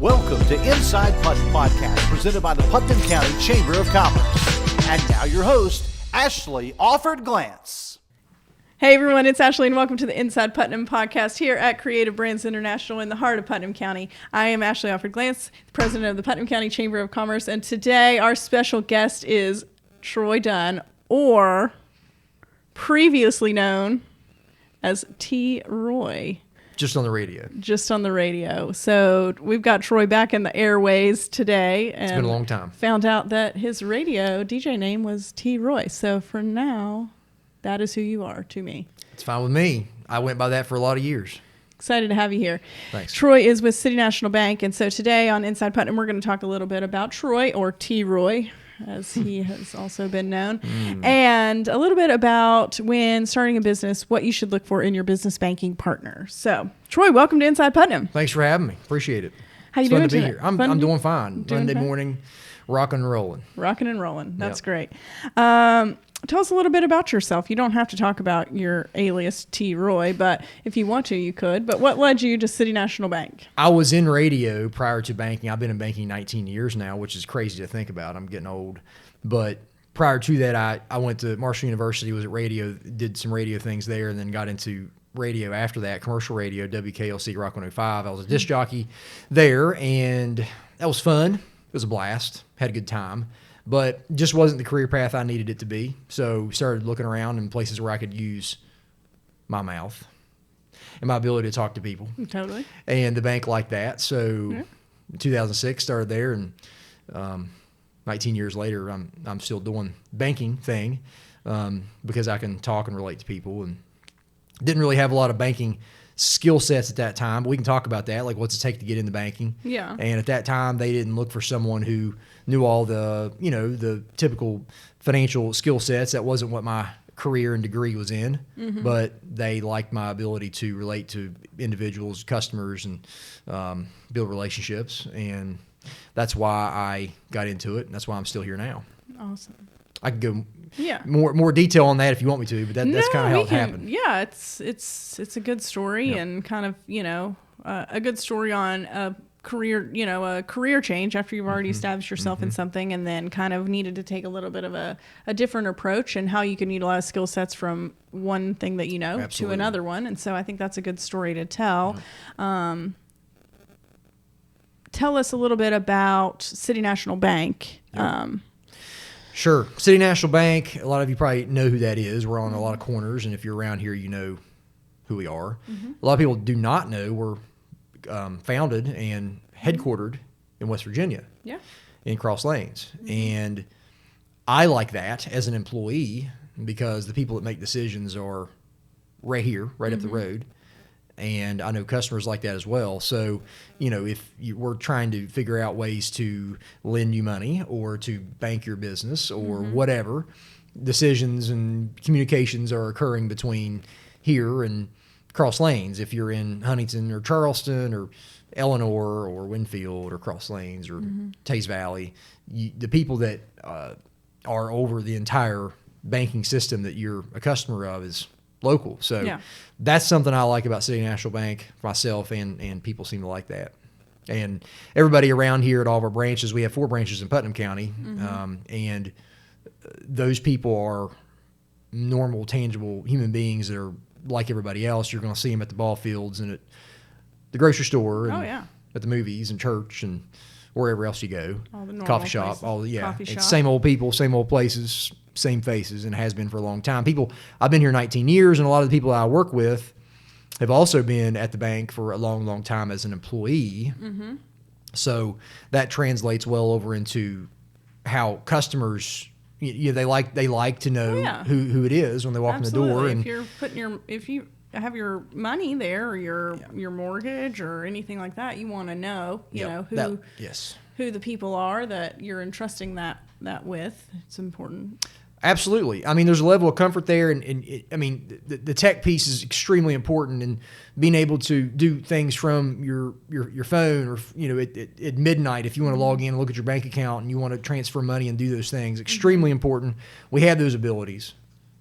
Welcome to Inside Putnam podcast, presented by the Putnam County Chamber of Commerce. And now your host, Ashley Offord Glantz. Hey everyone, it's Ashley and welcome to the Inside Putnam podcast here at Creative Brands International in the heart of Putnam County. I am Ashley Offord Glantz, the president of the Putnam County Chamber of Commerce, and today our special guest is Troy Dunn, or previously known as T. Roy. Just on the radio. Just on the radio. So we've got Troy back in the airways today. And it's been a long time. Found out that his radio DJ name was T. Roy. So for now, that is who you are to me. It's fine with me. I went by that for a lot of years. Excited to have you here. Thanks. Troy is with City National Bank. And so today on Inside Putnam, we're going to talk a little bit about Troy, or T. Roy, as he has also been known, and a little bit about when starting a business, what you should look for in your business banking partner. So, Troy, welcome to Inside Putnam. Thanks for having me. Appreciate it. How you it's doing fun to be today? here. I'm doing fine. Monday morning, rocking and rolling. Rocking and rolling. That's Yep. great. Tell us a little bit about yourself. You don't have to talk about your alias T. Roy, but if you want to, you could. But what led you to City National Bank? I was in radio prior to banking. I've been in banking 19 years now, which is crazy to think about. I'm getting old. But prior to that, I went to Marshall University, was at radio, did some radio things there, and then got into radio after that, commercial radio, WKLC Rock 105. I was a disc jockey there, and that was fun. It was a blast. Had a good time. But just wasn't the career path I needed it to be. So started looking around in places where I could use my mouth and my ability to talk to people. Totally. And the bank liked that. So in 2006, started there, and 19 years later, I'm still doing banking thing because I can talk and relate to people, and didn't really have a lot of banking skill sets at that time, but we can talk about that, like what's it take to get into banking. Yeah. And at that time, they didn't look for someone who knew all the, the typical financial skill sets. That wasn't what my career and degree was in, but they liked my ability to relate to individuals, customers, and build relationships. And that's why I got into it, and that's why I'm still here now. Awesome. I could go Yeah. more detail on that if you want me to, but that's kind of how it happened. Yeah, it's a good story, and kind of, a good story on a career change after you've already established yourself in something, and then kind of needed to take a little bit of a different approach, and how you can utilize skill sets from one thing that to another one. And so I think that's a good story to tell. Tell us a little bit about City National Bank. Sure. City National Bank, a lot of you probably know who that is. We're on a lot of corners, and if you're around here, you know who we are. A lot of people do not know we're founded and headquartered in West Virginia, in Cross Lanes. And I like that as an employee because the people that make decisions are right here, right up the road. And I know customers like that as well. So, if we're trying to figure out ways to lend you money or to bank your business or whatever, decisions and communications are occurring between here and Cross Lanes. If you're in Huntington or Charleston or Eleanor or Winfield or Cross Lanes or Teays Valley, the people that are over the entire banking system that you're a customer of is local. So that's something I like about City National Bank, myself, and people seem to like that. And everybody around here at all of our branches, we have 4 branches in Putnam County, and those people are normal, tangible human beings that are like everybody else. You're going to see them at the ball fields and at the grocery store and at the movies and church and wherever else you go. All the normal coffee shop, places. Coffee shop. It's same old people, same old places, same faces, and has been for a long time. I've been here 19 years, and a lot of the people I work with have also been at the bank for a long, long time as an employee. So that translates well over into how customers, they like to know who it is when they walk in the door. And if you have your money there, or your mortgage or anything like that, you want to know, who the people are that you're entrusting that with. It's important. Absolutely. I mean, there's a level of comfort there, and the tech piece is extremely important, and being able to do things from your phone, or at midnight if you want to log in and look at your bank account and you want to transfer money and do those things, extremely important. We have those abilities.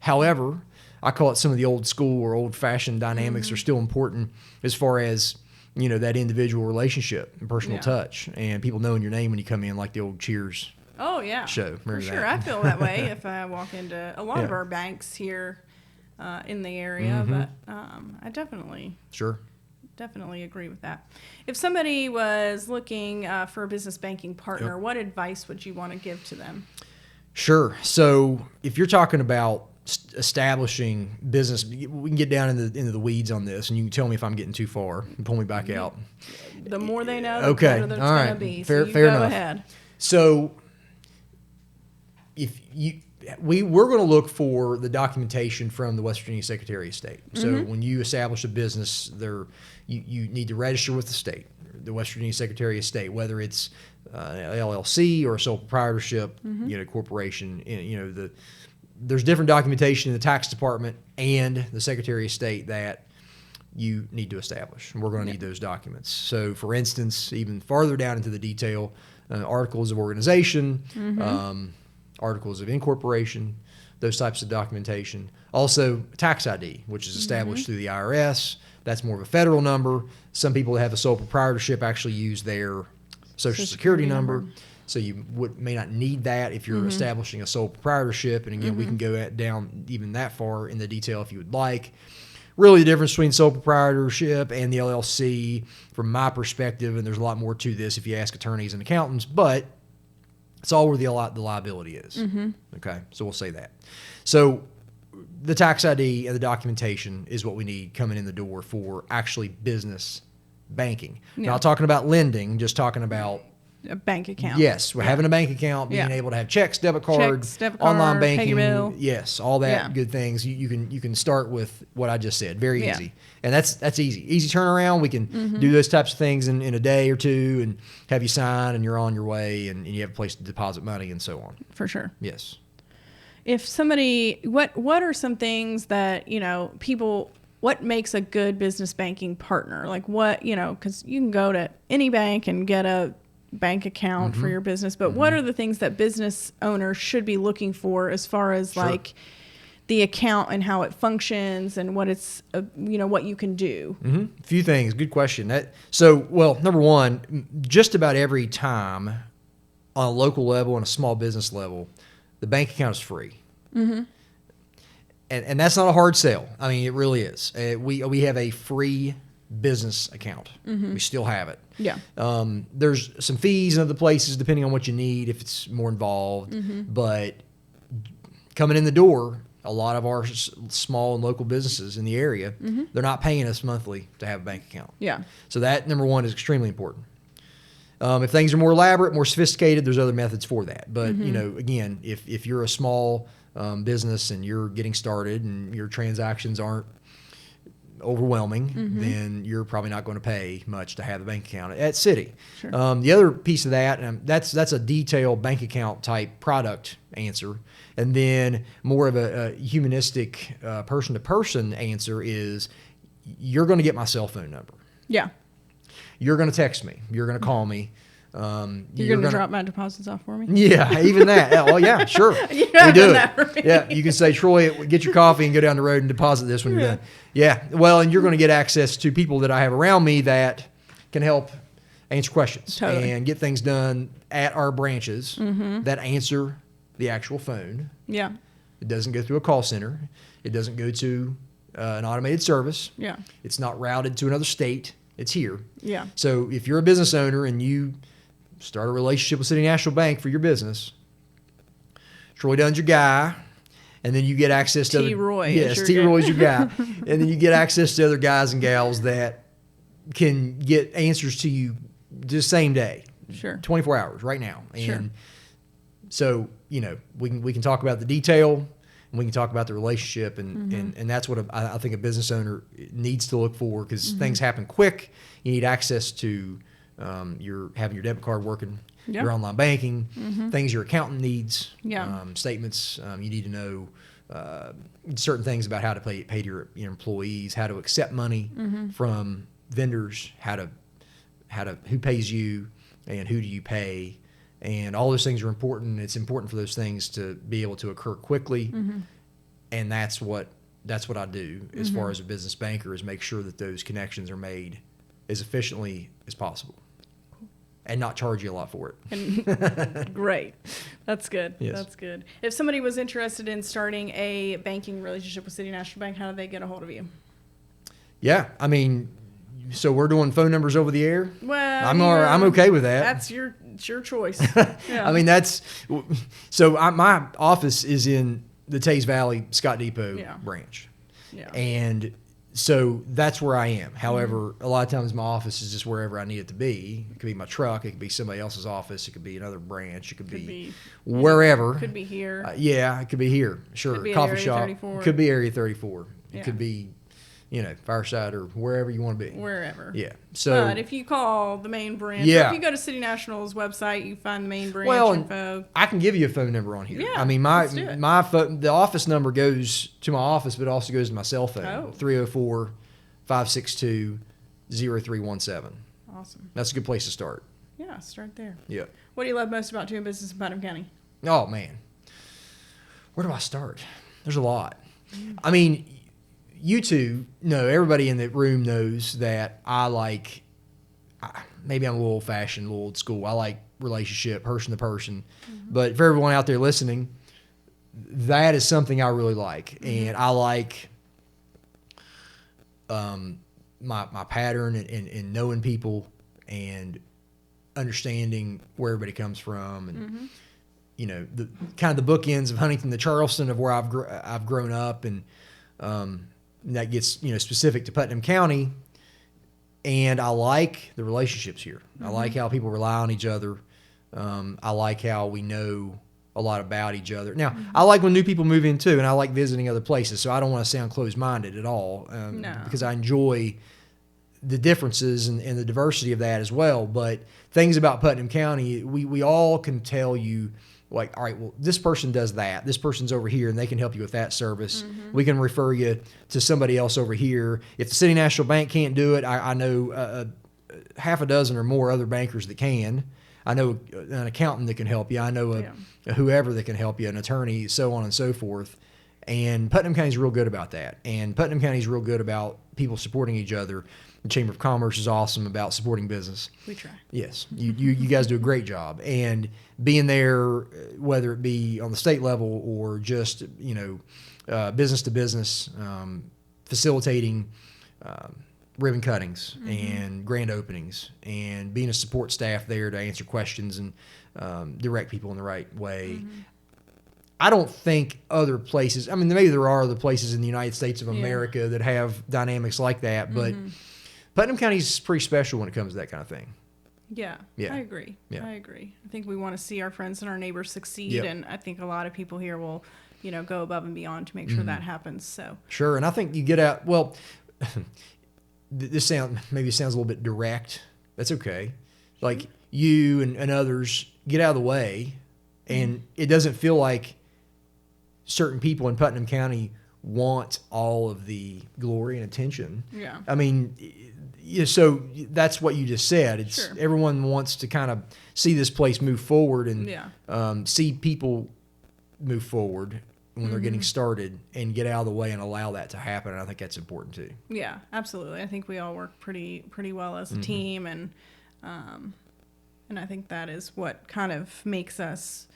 However, I call it some of the old school or old fashioned dynamics are still important as far as that individual relationship and personal Yeah. touch, and people knowing your name when you come in, like the old Cheers Oh yeah, show. for Remember sure. that? I feel that way if I walk into a lot of Yeah. our banks here in the area, but I definitely Sure. agree with that. If somebody was looking for a business banking partner, Yep. what advice would you want to give to them? Sure. So if you're talking about establishing business, we can get down into the weeds on this, and you can tell me if I'm getting too far and pull me back out. The more they know, the Okay. better it's All going right. to be. Fair- So you fair go enough. ahead. So if we're going to look for the documentation from the West Virginia Secretary of State. So when you establish a business, you need to register with the state, the West Virginia Secretary of State, whether it's LLC or a sole proprietorship, corporation. There's different documentation in the tax department and the Secretary of State that you need to establish, and we're going to need those documents. So, for instance, even farther down into the detail, articles of organization, articles of incorporation, those types of documentation. Also, tax ID, which is established through the IRS. That's more of a federal number. Some people that have a sole proprietorship actually use their Social Security number. So you may not need that if you're establishing a sole proprietorship. And again, we can go down even that far in the detail if you would like. Really, the difference between sole proprietorship and the LLC, from my perspective, and there's a lot more to this if you ask attorneys and accountants, but it's all where the liability is. Okay, so we'll say that. So the tax ID and the documentation is what we need coming in the door for actually business banking. Yeah. Not talking about lending, just talking about A bank account. yes, we're having a bank account, being able to have checks, debit card, debit online card, pay banking, your bill. yes, all that Yeah. good things. You can start with what I just said, very Yeah. easy, and that's easy turnaround. We can do those types of things in a day or two, and have you sign, and you're on your way, and you have a place to deposit money, and so on. For sure. Yes. If somebody, what are some things that, people, what makes a good business banking partner? Like what, because you can go to any bank and get a bank account for your business, but what are the things that business owners should be looking for as far as like the account and how it functions and what it's, what you can do? A few things. Good question. Number one, just about every time on a local level and a small business level, the bank account is free. And that's not a hard sell. I mean, it really is. We have a free business account. We still have it. Yeah. There's some fees in other places depending on what you need, if it's more involved. But coming in the door, a lot of our small and local businesses in the area, they're not paying us monthly to have a bank account. Yeah. So that, number one, is extremely important. If things are more elaborate, more sophisticated, there's other methods for that. But, again, if you're a small business and you're getting started and your transactions aren't overwhelming, then you're probably not going to pay much to have a bank account at City. Sure. The other piece of that, that's a detailed bank account type product answer. And then more of a humanistic person-to-person answer is you're going to get my cell phone number. Yeah. You're going to text me. You're going to call me. You're going to drop my deposits off for me? Yeah, even that. Oh, yeah, sure. You We have do done it. that for me. Yeah, you can say, Troy, get your coffee and go down the road and deposit this when you're done. Yeah, well, and you're going to get access to people that I have around me that can help answer questions and get things done at our branches that answer the actual phone. Yeah. It doesn't go through a call center. It doesn't go to an automated service. Yeah. It's not routed to another state. It's here. Yeah. So if you're a business owner and you start a relationship with City National Bank for your business, Troy Dunn's your guy, and then you get access to Roy's your guy, and then you get access to other guys and gals that can get answers to you the same day, 24 hours right now. And so we can talk about the detail, and we can talk about the relationship, and that's what I think a business owner needs to look for, because things happen quick. You need access to having your debit card working, your online banking, things your accountant needs, statements. You need to know certain things about how to pay to your employees, how to accept money from vendors, who pays you, and who do you pay. And all those things are important. It's important for those things to be able to occur quickly. And that's what I do as far as a business banker, is make sure that those connections are made as efficiently as possible and not charge you a lot for it. And great. That's good. Yes. That's good. If somebody was interested in starting a banking relationship with City National Bank, how do they get a hold of you? Yeah, I mean, so we're doing phone numbers over the air. Well, I'm okay with that. It's your choice. Yeah. I mean, my office is in the Teays Valley Scott Depot branch. Yeah. And so that's where I am. However, a lot of times my office is just wherever I need it to be. It could be my truck. It could be somebody else's office. It could be another branch. It could be wherever. Could be here. Yeah, it could be here. Sure. Could be Coffee Area shop. 34. Could be Area 34. It Yeah. could be, Fireside or wherever you want to be. Wherever. Yeah. So, but if you call the main branch, Yeah. or if you go to City National's website, you find the main branch well, info. I can give you a phone number on here. Yeah, I mean, let's do it. the office number goes to my office, but it also goes to my cell phone. Oh. 304-562-0317. Awesome. That's a good place to start. Yeah, start there. Yeah. What do you love most about doing business in Putnam County? Oh, man. Where do I start? There's a lot. I mean, you two know, everybody in the room knows that maybe I'm a little old-fashioned, a little old school. I like relationship, person to person. But for everyone out there listening, that is something I really like. And I like my pattern and knowing people and understanding where everybody comes from and the kind of the bookends of Huntington to Charleston of where I've grown up, and that gets specific to Putnam County. And I like the relationships here. I like how people rely on each other. I like how we know a lot about each other. Now, I like when new people move in too, and I like visiting other places. So I don't want to sound closed-minded at all, because I enjoy the differences and the diversity of that as well. But things about Putnam County, we all can tell you, like, all right, well, this person does that. This person's over here, and they can help you with that service. We can refer you to somebody else over here. If the City National Bank can't do it, I know half a dozen or more other bankers that can. I know an accountant that can help you. I know whoever that can help you, an attorney, so on and so forth. And Putnam County's real good about that. And Putnam County's real good about people supporting each other. The Chamber of Commerce is awesome about supporting business. We try. Yes, you guys do a great job. And being there, whether it be on the state level or just business to business, facilitating ribbon cuttings and grand openings, and being a support staff there to answer questions and direct people in the right way. I don't think other places, I mean, maybe there are other places in the United States of America that have dynamics like that, but Putnam County is pretty special when it comes to that kind of thing. Yeah, I agree. Yeah. I agree. I think we want to see our friends and our neighbors succeed, Yep. and I think a lot of people here will, go above and beyond to make sure that happens. So Sure, and I think you get out, well, this maybe sounds a little bit direct. That's okay. Like, you and others get out of the way, and it doesn't feel like certain people in Putnam County want all of the glory and attention. Yeah. I mean, so that's what you just said. It's Sure. Everyone wants to kind of see this place move forward and see people move forward when they're getting started, and get out of the way and allow that to happen. And I think that's important too. Yeah, absolutely. I think we all work pretty well as a team, and I think that is what kind of makes us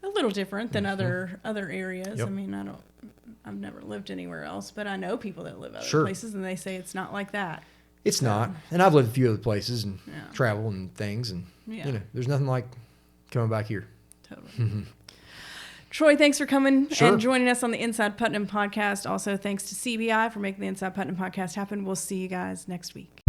a little different than other areas. Yep. I mean, I've never lived anywhere else, but I know people that live other Sure. places, and they say it's not like that. It's not. And I've lived a few other places and Yeah. travel and things, and Yeah. there's nothing like coming back here. Totally. Troy, thanks for coming Sure. and joining us on the Inside Putnam podcast. Also, thanks to CBI for making the Inside Putnam podcast happen. We'll see you guys next week.